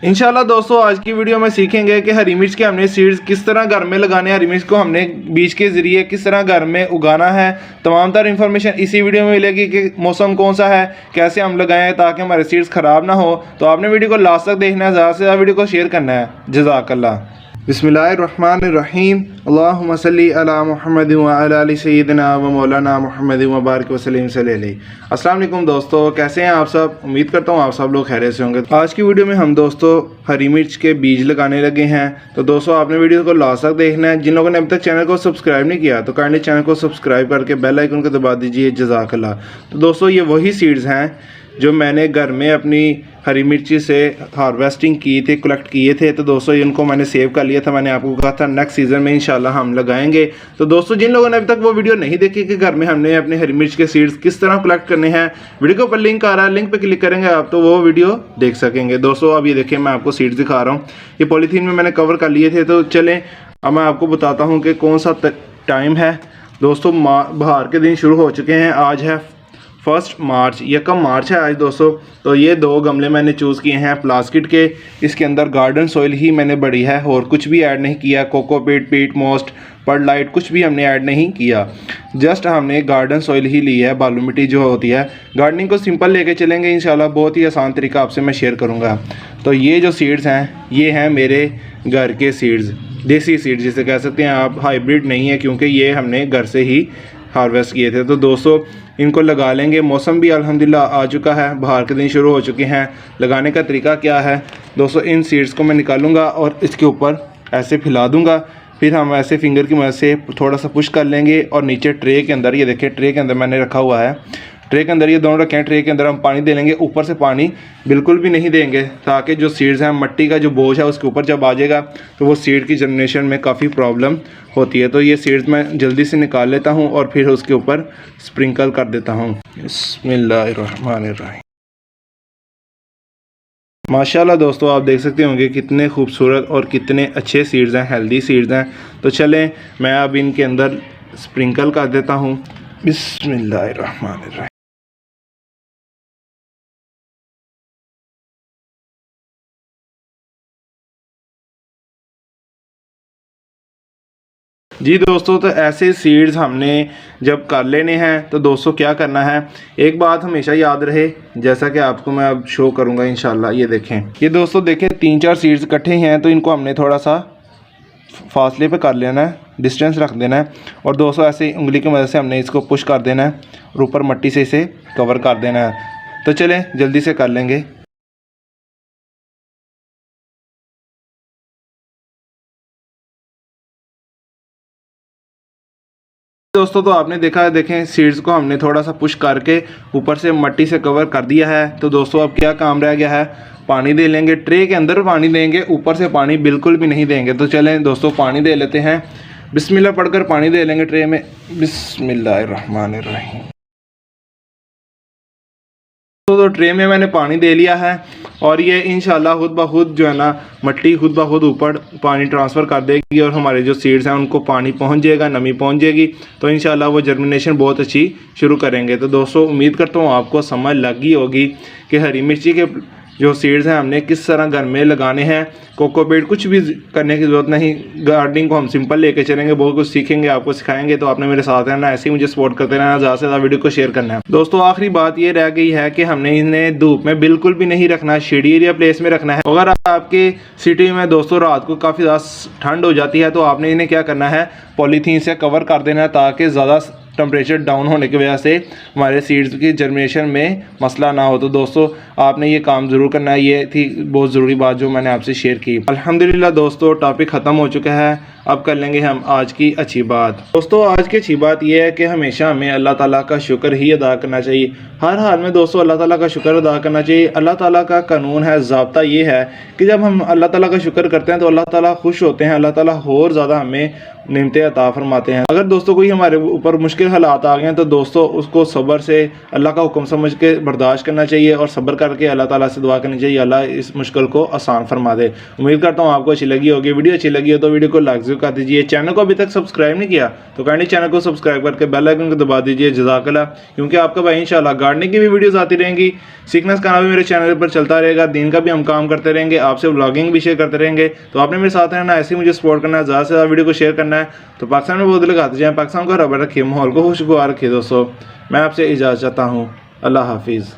इंशाल्लाह दोस्तों आज की वीडियो में सीखेंगे कि हरी मिर्च के हमने सीड्स किस तरह घर में लगाने हैं, हरी मिर्च को हमने बीज के ज़रिए किस तरह घर में उगाना है। तमाम तर इन्फॉर्मेशन इसी वीडियो में मिलेगी कि मौसम कौन सा है, कैसे हम लगाएं ताकि हमारे सीड्स ख़राब ना हो। तो आपने वीडियो को लास्ट तक देखना है, ज़्यादा से ज़्यादा वीडियो को शेयर करना है। जज़ाकल्लाह। बिस्मिल्लाहिर्रहमानिर्रहीम। अल्लाहुम्मा सल्ली अला मुहम्मद व अला आलि सय्यिदिना व मौलाना मुहम्मद व बारिक वसल्लिम सल्लल्लाहु। अस्सलाम वालेकुम दोस्तों, कैसे हैं आप सब? उम्मीद करता हूँ आप सब लोग खैरियत से होंगे। आज की वीडियो में हम दोस्तों हरी मिर्च के बीज लगाने लगे हैं। तो दोस्तों आपने वीडियो को लास्ट तक देखना है। जिन लोगों ने अभी तक चैनल को सब्सक्राइब नहीं किया तो काइंडली चैनल को सब्सक्राइब करके बेल आइकन को दबा दीजिए। जज़ाकल्लाह। तो दोस्तों ये वही सीड्स हैं जो मैंने घर में अपनी हरी मिर्ची से हार्वेस्टिंग की थी, कलेक्ट किए थे। तो दोस्तों इनको मैंने सेव कर लिया था। मैंने आपको कहा था नेक्स्ट सीज़न में इंशाल्लाह हम लगाएंगे। तो दोस्तों जिन लोगों ने अभी तक वो वीडियो नहीं देखी कि घर में हमने अपने हरी मिर्च के सीड्स किस तरह कलेक्ट करने हैं, वीडियो के ऊपर लिंक आ रहा है, लिंक पे क्लिक करेंगे आप तो वो वीडियो देख सकेंगे। दोस्तों अब ये देखिए मैं आपको सीड्स दिखा रहा हूँ। ये पॉलीथीन में मैंने कवर कर लिए थे। तो चलें अब मैं आपको बताता हूँ कि कौन सा टाइम है। दोस्तों बाहर के दिन शुरू हो चुके हैं। आज है 1 मार्च, 1 मार्च है आज दोस्तों। तो ये 2 गमले मैंने चूज़ किए हैं प्लास्टिक के। इसके अंदर गार्डन सॉइल ही मैंने बड़ी है और कुछ भी ऐड नहीं किया। कोकोपीट, पीट मोस्ट, पर्लाइट कुछ भी हमने ऐड नहीं किया। जस्ट हमने गार्डन सॉइल ही ली है, बालू मिट्टी जो होती है। गार्डनिंग को सिंपल लेके चलेंगे इंशाल्लाह। बहुत ही आसान तरीका आपसे मैं शेयर करूँगा। तो ये जो सीड्स हैं ये हैं मेरे घर के सीड्स, देसी सीड्स जिसे कह सकते हैं आप। हाइब्रिड नहीं है क्योंकि ये हमने घर से ही हार्वेस्ट किए थे। तो दोस्तों इनको लगा लेंगे। मौसम भी अल्हम्दुलिल्लाह आ चुका है, बाहर के दिन शुरू हो चुके हैं। लगाने का तरीका क्या है दोस्तों, इन सीड्स को मैं निकालूंगा और इसके ऊपर ऐसे फैला दूंगा। फिर हम ऐसे फिंगर की मदद से थोड़ा सा पुश कर लेंगे और नीचे ट्रे के अंदर, ये देखिए ट्रे के अंदर मैंने रखा हुआ है। ट्रे के अंदर ये दोनों रखे हैं। ट्रे के अंदर हम पानी दे लेंगे। ऊपर से पानी बिल्कुल भी नहीं देंगे ताकि जो सीड्स हैं, मट्टी का जो बोझ है उसके ऊपर जब आ जाएगा तो वो सीड की जनरेशन में काफ़ी प्रॉब्लम होती है। तो ये सीड्स मैं जल्दी से निकाल लेता हूँ और फिर उसके ऊपर स्प्रिंकल कर देता हूँ। बिस्मिल्लाहिर्रहमानिर्रहीम। माशाल्लाह दोस्तों आप देख सकते होंगे कितने खूबसूरत और कितने अच्छे सीड्स हैं, हेल्दी सीड्स हैं। तो चलें मैं अब इनके अंदर स्प्रिंकल कर देता हूँ। बिस्मिल्लाहिर्रहमानिर्रहीम। जी दोस्तों तो ऐसे सीड्स हमने जब कर लेने हैं तो दोस्तों क्या करना है, एक बात हमेशा याद रहे जैसा कि आपको मैं अब शो करूंगा इंशाल्लाह। ये देखें, ये दोस्तों देखें 3-4 सीड्स इकट्ठे हैं तो इनको हमने थोड़ा सा फासले पे कर लेना है, डिस्टेंस रख देना है। और दोस्तों ऐसे उंगली की मदद से हमने इसको पुश कर देना है और ऊपर मट्टी से इसे कवर कर देना है। तो चलें जल्दी से कर लेंगे। दोस्तों तो आपने देखा है, देखें सीड्स को हमने थोड़ा सा पुश करके ऊपर से मट्टी से कवर कर दिया है। तो दोस्तों अब क्या काम रह गया है, पानी दे लेंगे। ट्रे के अंदर पानी देंगे, ऊपर से पानी बिल्कुल भी नहीं देंगे। तो चलें दोस्तों पानी दे लेते हैं। बिस्मिल्लाह पढ़कर पानी दे लेंगे ट्रे में। बिस्मिल्लाहिर्रहमानिर्रहीम। तो ट्रे में मैंने पानी दे लिया है और ये इंशाल्लाह खुद ब खुद जो है ना मट्टी खुद ब खुद ऊपर पानी ट्रांसफ़र कर देगी और हमारे जो सीड्स हैं उनको पानी पहुंच जाएगा, नमी पहुंच जाएगी। तो इंशाल्लाह वो जर्मिनेशन बहुत अच्छी शुरू करेंगे। तो दोस्तों उम्मीद करता हूँ आपको समझ लगी होगी कि हरी मिर्ची के जो सीड्स हैं हमने किस तरह घर में लगाने हैं। कोकोपीट कुछ भी करने की ज़रूरत नहीं, गार्डनिंग को हम सिंपल लेके चलेंगे, बहुत कुछ सीखेंगे, आपको सिखाएंगे। तो आपने मेरे साथ रहना, ऐसे ही मुझे सपोर्ट करते रहना, ज़्यादा से ज़्यादा वीडियो को शेयर करना है। दोस्तों आखिरी बात ये रह गई है कि हमने इन्हें धूप में बिल्कुल भी नहीं रखना है, शेडी एरिया प्लेस में रखना है। अगर आपके सिटी में दोस्तों रात को काफ़ी ज़्यादा ठंड हो जाती है तो आपने इन्हें क्या करना है, पॉलीथीन से कवर कर देना है ताकि ज़्यादा टेम्परेचर डाउन होने की वजह से हमारे सीड्स की जर्मिनेशन में मसला ना हो। तो दोस्तों आपने ये काम ज़रूर करना है। ये थी बहुत ज़रूरी बात जो मैंने आपसे शेयर की। अल्हम्दुलिल्लाह दोस्तों टॉपिक ख़त्म हो चुका है। अब कर लेंगे हम आज की अच्छी बात। दोस्तों आज की अच्छी बात यह है कि हमेशा हमें अल्लाह ताला का शुक्र ही अदा करना चाहिए। हर हाल में दोस्तों अल्लाह ताला का शुक्र अदा करना चाहिए। अल्लाह ताला का कानून है, ज़ाब्ता ये है कि जब हम अल्लाह ताला का शुक्र करते हैं तो अल्लाह ताला खुश होते हैं, अल्लाह ताला और ज़्यादा हमें नेमतें अता फरमाते हैं। अगर दोस्तों कोई हमारे ऊपर मुश्किल हालात आ गए हैं तो दोस्तों उसको सब्र से अल्लाह का हुक्म समझ के बर्दाश्त करना चाहिए और सब्र करके अल्लाह ताला से दुआ करनी चाहिए, अल्लाह इस मुश्किल को आसान फरमा दे। उम्मीद करता हूँ आपको अच्छी लगी होगी। वीडियो अच्छी लगी हो तो वीडियो को लाइक ज़रूर कर दीजिए। चैनल को अभी तक सब्सक्राइब नहीं किया तो काइंडली चैनल को सब्सक्राइब करके बेल आइकन को दबा दीजिए। जज़ाकल्लाह। क्योंकि आपका भाई इंशाल्लाह गार्डनिंग की भी वीडियोज़ आती रहेंगी, सीखना सिखाना भी मेरे चैनल पर चलता रहेगा, दीन का भी हम काम करते रहेंगे, आपसे व्लॉगिंग भी शेयर करते रहेंगे। तो आपने मेरे साथ रहना, ऐसे ही मुझे सपोर्ट करना है, ज़्यादा से ज़्यादा वीडियो को शेयर करना है। तो पाकिस्तान में बहुत लगाते जाएँ, पाकिस्तान को रबर रखिए, माहौल को खुशगवार रखिए। दोस्तों मैं आपसे इजाज़त चाहता हूँ। अल्लाह हाफिज़।